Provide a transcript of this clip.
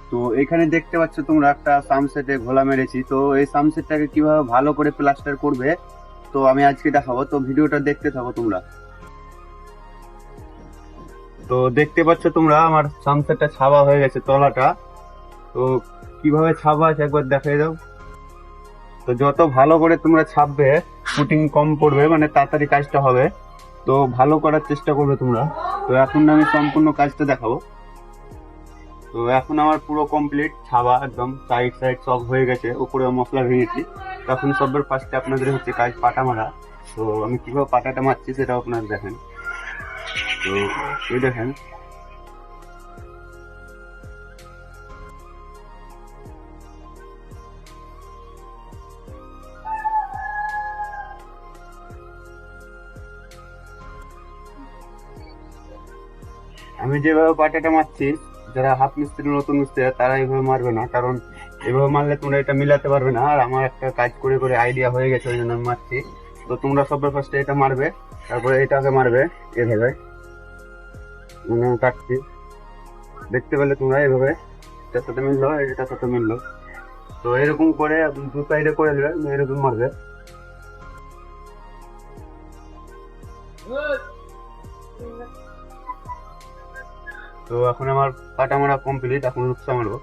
তো এখানে দেখতে পাচ্ছ তোমরা একটা সামসেটে ঘোলা মেরেছি। তো এই সামসেটটাকে কিভাবে ভালো করে প্লাস্টার করবে তো আমি আজকে দেখাবো, তো ভিডিওটা দেখতে থাকো তোমরা। তো দেখতে পাচ্ছ তোমরা আমার সামসেটটা ছাবা হয়ে গেছে তলাটা। তো কিভাবে ছাবা আছে একবার দেখাই দাও। তো যত ভালো করে তোমরা ছাপবে ফুটিং কম পড়বে, মানে তাড়াতাড়ি কাজটা হবে। তো ভালো করার চেষ্টা করবে তোমরা। তো এখন আমি সম্পূর্ণ কাজটা দেখাবো। তো এখন আমার পুরো কমপ্লিট ছাবা, একদম সাইড সাইড সব হয়ে গেছে, উপরে মশলা ভেঙেছি। তখন সবের ফার্স্টে আপনাদের হচ্ছে কাজ পাটা মারা। তো আমি কিভাবে পাটাটা মারছি সেটাও আপনারা দেখেন। তো এই দেখেন। আমি যেভাবে পাটাটা মারছি, যারা হাফ মিস্ত্রি নতুন মিস্ত্রি তারা এইভাবে মারবে না, কারণ এভাবে মারলে তোমরা এটা মিলাতে পারবে না। আর আমার একটা কাজ করে করে আইডিয়া হয়ে গেছে, ওই জন্য আমি মারছি। তো তোমরা সবার ফার্স্টে এটা মারবে, তারপরে এটাকে মারবে এভাবে। মানে আমি কাটছি, দেখতে পেলে তোমরা এভাবে এটার সাথে মিললো, এটার সাথে মিললো। তো এরকম করে দু সাইডে করে দেবে, এরকম মারবে। তো এখন আমার কাটা মারা কমপ্লিট, এখন রূপসা মারবো।